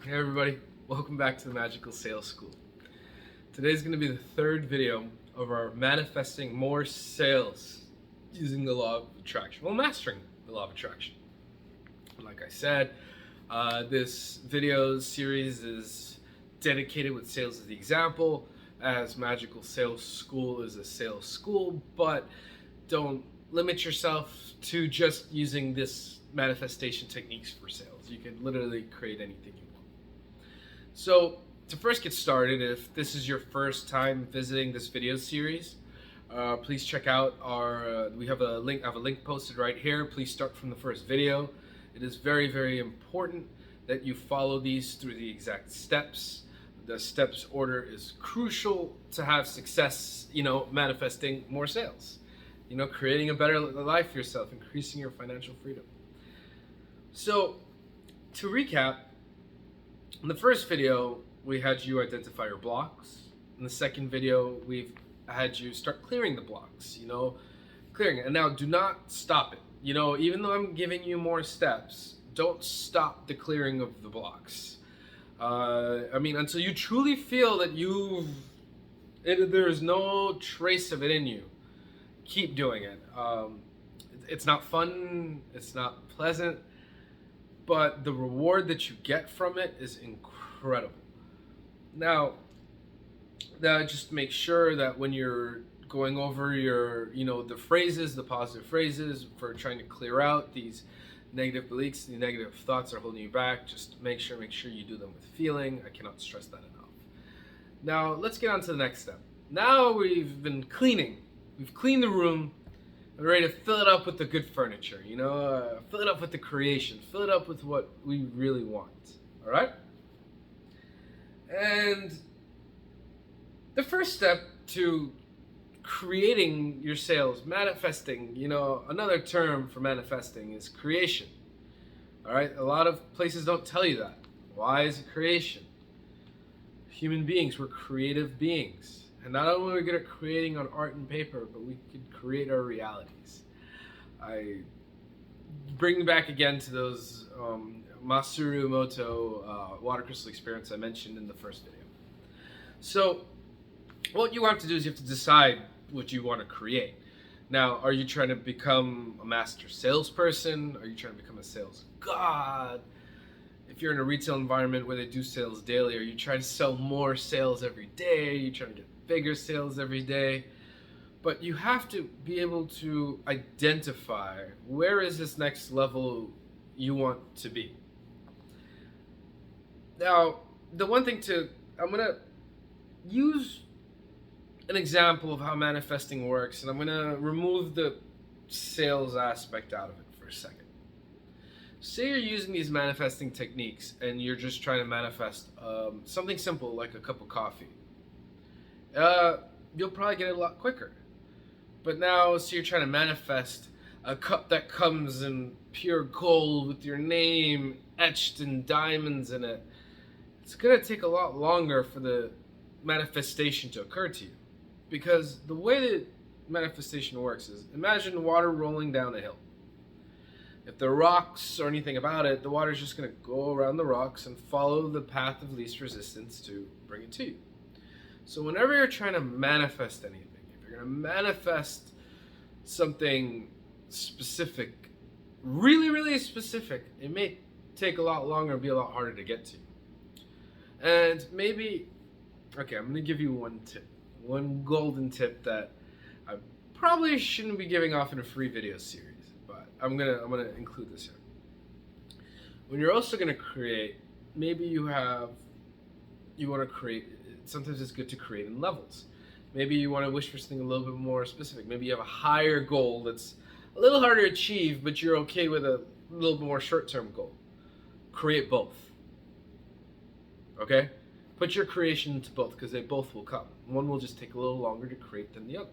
Hey everybody, welcome back to the Magical Sales School. Today's going to be the third video of our manifesting more sales using the law of attraction. Well, mastering the law of attraction. Like I said, this video series is dedicated with sales as the example, as Magical Sales School is a sales school, but don't limit yourself to just using this manifestation techniques for sales. You can literally create anything you want. So to first get started, if this is your first time visiting this video series, please check out our, we have a link, I have a link posted right here. Please start from the first video. It is very, very important that you follow these through the exact steps. The steps order is crucial to have success, manifesting more sales, creating a better life for yourself, increasing your financial freedom. So to recap, in the first video, we had you identify your blocks. In the second video, we've had you start clearing the blocks, clearing it. And now do not stop it. Even though I'm giving you more steps, don't stop the clearing of the blocks. Until you truly feel that there's no trace of it in you, keep doing it. It's not fun, it's not pleasant, but the reward that you get from it is incredible. Now, just make sure that when you're going over your, the phrases, the positive phrases for trying to clear out these negative beliefs, the negative thoughts are holding you back, just make sure you do them with feeling. I cannot stress that enough. Now, let's get on to the next step. Now we've been cleaning. We've cleaned the room. We're ready to fill it up with the good furniture, fill it up with the creation, fill it up with what we really want, all right? And the first step to creating your sales, manifesting, another term for manifesting is creation, all right? A lot of places don't tell you that. Why is it creation? Human beings, we're creative beings. And not only are we good at creating on art and paper, but we could create our realities. I bring back again to those Masaru Emoto water crystal experience I mentioned in the first video. So what you have to do is you have to decide what you want to create. Now, are you trying to become a master salesperson? Are you trying to become a sales god? If you're in a retail environment where they do sales daily, are you trying to sell more sales every day? Are you trying to get bigger sales every day? But you have to be able to identify where is this next level you want to be. Now, the one thing I'm going to use an example of how manifesting works, and I'm going to remove the sales aspect out of it for a second. Say you're using these manifesting techniques and you're just trying to manifest something simple like a cup of coffee. You'll probably get it a lot quicker. But now, so you're trying to manifest a cup that comes in pure gold with your name etched in diamonds in it. It's going to take a lot longer for the manifestation to occur to you. Because the way that manifestation works is, imagine water rolling down a hill. If there are rocks or anything about it, the water is just going to go around the rocks and follow the path of least resistance to bring it to you. So whenever you're trying to manifest anything, if you're going to manifest something specific, really, really specific, it may take a lot longer and be a lot harder to get to. And maybe, okay, I'm going to give you one tip, one golden tip that I probably shouldn't be giving off in a free video series. I'm gonna include this here. When you're also gonna create, maybe you want to create. Sometimes it's good to create in levels. Maybe you want to wish for something a little bit more specific. Maybe you have a higher goal that's a little harder to achieve, but you're okay with a little bit more short-term goal. Create both. Okay? Put your creation into both because they both will come. One will just take a little longer to create than the other.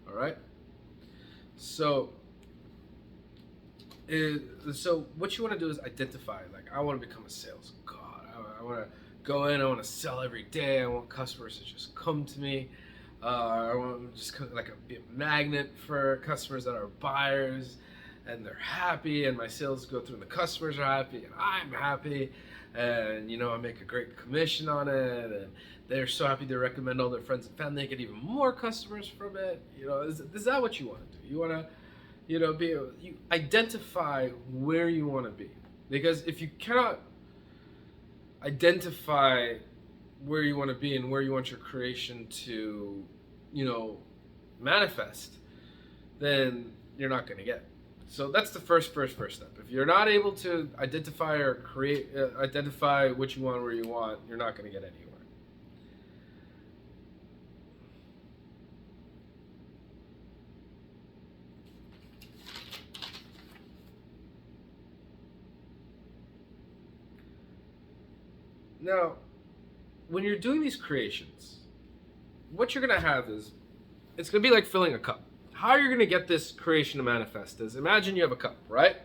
All right? So what you want to do is identify, like, I want to become a sales god. I want to go in, I want to sell every day. I want customers to just come to me. I want to just be a magnet for customers that are buyers and they're happy and my sales go through and the customers are happy and I'm happy. and I make a great commission on it, and they're so happy to recommend all their friends and family. They get even more customers from it. Is that what you want to do? You want to, you identify where you want to be, because if you cannot identify where you want to be and where you want your creation to, manifest, then you're not going to get it. So that's the first step. If you're not able to identify or identify what you want, where you want, you're not going to get anywhere. Now, when you're doing these creations, what you're going to have is, it's going to be like filling a cup. How you're going to get this creation to manifest is, imagine you have a cup, right?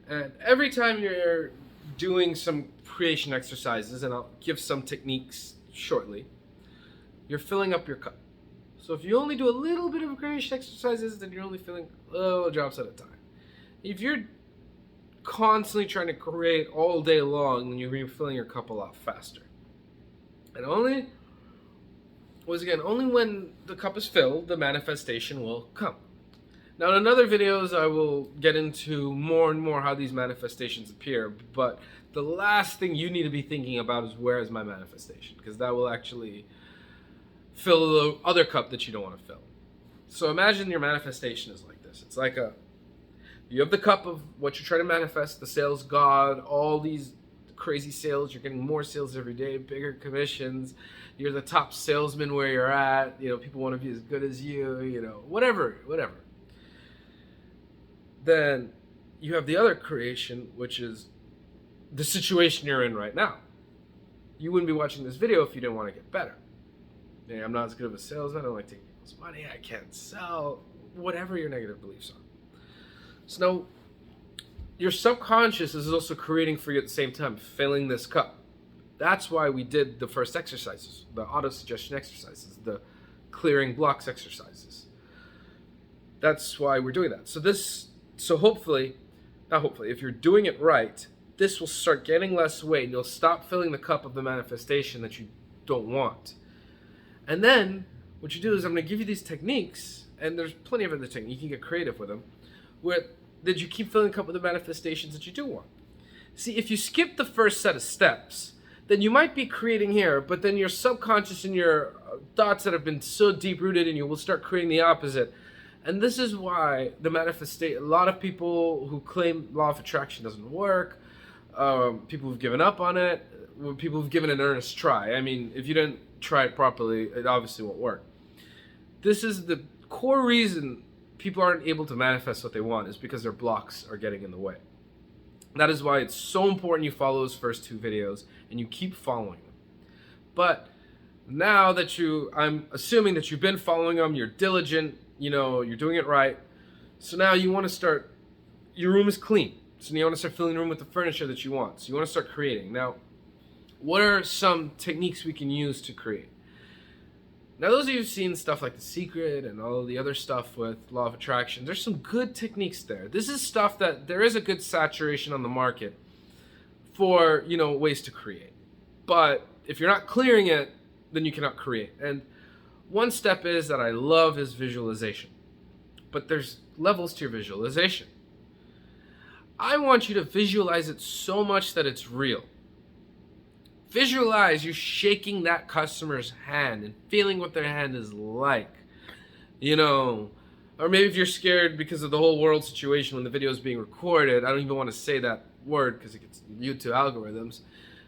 And every time you're doing some creation exercises, and I'll give some techniques shortly, you're filling up your cup. So if you only do a little bit of creation exercises, then you're only filling little drops at a time. If you're constantly trying to create all day long, then you're refilling your cup a lot faster. And only when the cup is filled, the manifestation will come. Now, in other videos, I will get into more and more how these manifestations appear, but the last thing you need to be thinking about is, where is my manifestation? Because that will actually fill the other cup that you don't want to fill. So imagine your manifestation is like this. It's like you have the cup of what you're trying to manifest, the sales god, all these crazy sales. You're getting more sales every day, bigger commissions. You're the top salesman where you're at. People want to be as good as you, whatever. Then you have the other creation, which is the situation you're in right now. You wouldn't be watching this video if you didn't want to get better. I'm not as good of a salesman. I don't like taking people's money. I can't sell. Whatever your negative beliefs are. So now, your subconscious is also creating for you at the same time, filling this cup. That's why we did the first exercises, the auto-suggestion exercises, the clearing blocks exercises. That's why we're doing that. So hopefully, if you're doing it right, this will start getting less weight, and you'll stop filling the cup of the manifestation that you don't want. And then, what you do is, I'm going to give you these techniques, and there's plenty of other techniques. You can get creative with them, where that you keep filling the cup with the manifestations that you do want. See, if you skip the first set of steps, then you might be creating here, but then your subconscious and your thoughts that have been so deep-rooted in you will start creating the opposite. And this is why a lot of people who claim law of attraction doesn't work, people who've given up on it, people who've given an earnest try. I mean, if you didn't try it properly, it obviously won't work. This is the core reason people aren't able to manifest what they want, is because their blocks are getting in the way. That is why it's so important you follow those first two videos and you keep following them. But now that I'm assuming that you've been following them, you're diligent, you're doing it right. So now you want to start, your room is clean. So now you want to start filling the room with the furniture that you want. So you want to start creating. Now, what are some techniques we can use to create? Now, those of you who've seen stuff like The Secret and all the other stuff with Law of Attraction, there's some good techniques there. This is stuff that there is a good saturation on the market for, ways to create. But if you're not clearing it, then you cannot create. And one step is that I love is visualization. But there's levels to your visualization. I want you to visualize it so much that it's real. Visualize you shaking that customer's hand and feeling what their hand is like, or maybe if you're scared because of the whole world situation when the video is being recorded, I don't even want to say that word because it gets YouTube algorithms.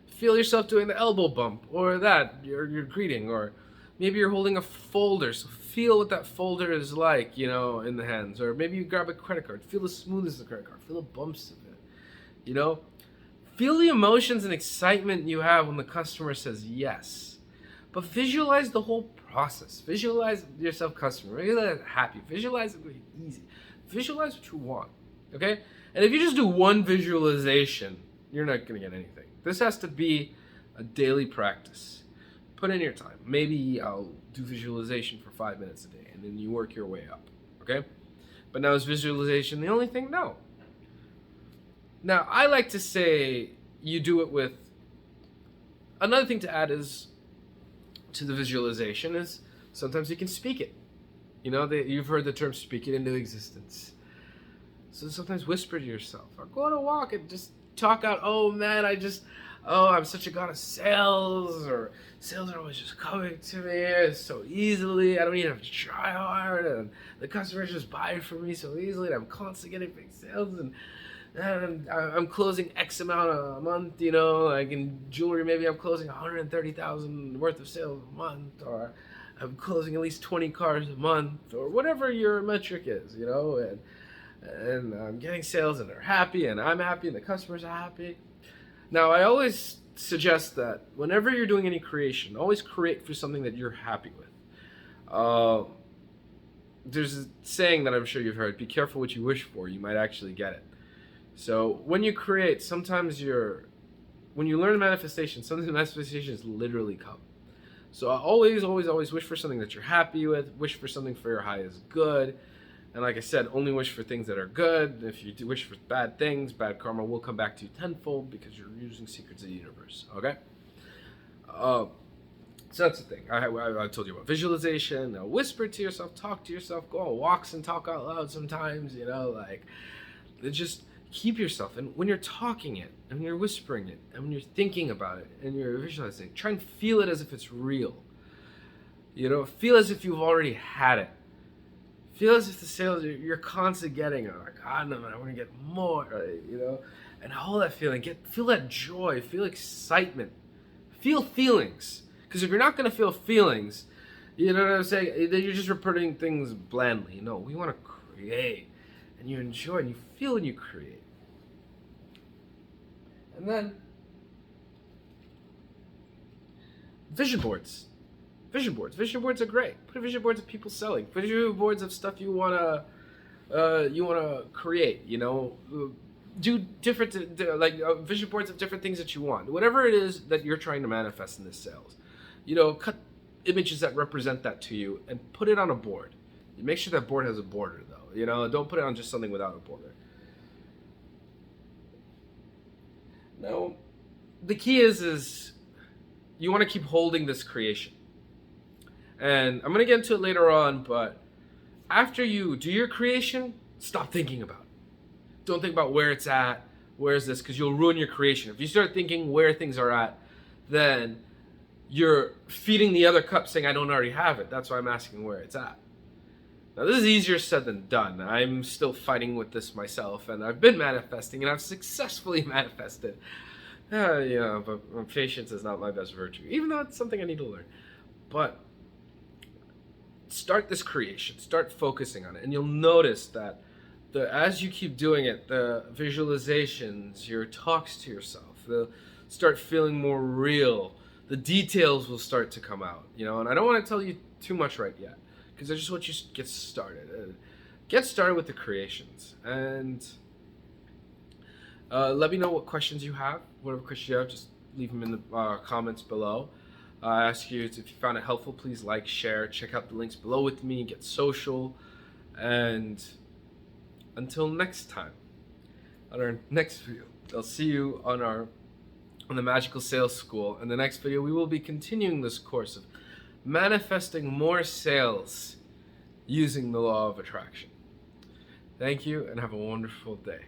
Feel yourself doing the elbow bump, or that you're greeting, or maybe you're holding a folder, so feel what that folder is like, in the hands, or maybe you grab a credit card, feel the smoothness of the credit card, feel the bumps of it, Feel the emotions and excitement you have when the customer says yes. But visualize the whole process. Visualize yourself customer. Visualize happy. Visualize it easy. Visualize what you want. Okay? And if you just do one visualization, you're not going to get anything. This has to be a daily practice. Put in your time. Maybe I'll do visualization for 5 minutes a day, and then you work your way up. Okay? But now is visualization the only thing? No. Now, I like to say you do it with, another thing to add is to the visualization is sometimes you can speak it. You know, you've heard the term speak it into existence. So sometimes whisper to yourself or go on a walk and just talk out, oh man, I'm such a god of sales, or sales are always just coming to me so easily. I don't even have to try hard, and the customers just buy it from me so easily, and I'm constantly getting big sales, and I'm closing X amount a month, you know, like in jewelry, maybe I'm closing 130,000 worth of sales a month, or I'm closing at least 20 cars a month, or whatever your metric is, you know, and I'm getting sales, and they're happy, and I'm happy, and the customers are happy. Now, I always suggest that whenever you're doing any creation, always create for something that you're happy with. There's a saying that I'm sure you've heard: be careful what you wish for, you might actually get it. So when you create, sometimes when you learn manifestation, sometimes the manifestations literally come. So I always wish for something that you're happy with, wish for something for your highest good. And like I said, only wish for things that are good. If you do wish for bad things, bad karma will come back to you tenfold because you're using secrets of the universe, okay? So that's the thing. I told you about visualization. Whisper to yourself, talk to yourself, go on walks and talk out loud sometimes, you know, like, just keep yourself. And when you're talking it, and when you're whispering it, and when you're thinking about it, and you're visualizing it, try and feel it as if it's real. You know, feel as if you've already had it. Feel as if the sales you're constantly getting are like, I want to get more, right? You know, and hold that feeling. Feel that joy. Feel excitement. Feel feelings. Because if you're not going to feel feelings, you know what I'm saying? Then you're just repeating things blandly. No, we want to create, and you enjoy, and you feel when you create. And then vision boards. Vision boards. Vision boards are great. Put vision boards of people selling. Vision boards of stuff you wanna create. You know, do different vision boards of different things that you want. Whatever it is that you're trying to manifest in this sales. You know, cut images that represent that to you and put it on a board. You make sure that board has a border though. You know, don't put it on just something without a border. Now, the key is you want to keep holding this creation. And I'm going to get into it later on, but after you do your creation, stop thinking about it. Don't think about where it's at, where's this, because you'll ruin your creation. If you start thinking where things are at, then you're feeding the other cup saying, I don't already have it. That's why I'm asking where it's at. Now, this is easier said than done. I'm still fighting with this myself, and I've been manifesting, and I've successfully manifested. But patience is not my best virtue, even though it's something I need to learn. But start this creation, start focusing on it, and you'll notice that as you keep doing it, the visualizations, your talks to yourself, they'll start feeling more real. The details will start to come out, you know, and I don't want to tell you too much right yet, because I just want you to get started. Get started with the creations, and let me know what questions you have. Whatever questions you have, just leave them in the comments below. I ask you, if you found it helpful, please like, share, check out the links below with me, get social, and until next time, on our next video, I'll see you on the Magical Sales School. In the next video, we will be continuing this course of manifesting more sales using the law of attraction. Thank you, and have a wonderful day.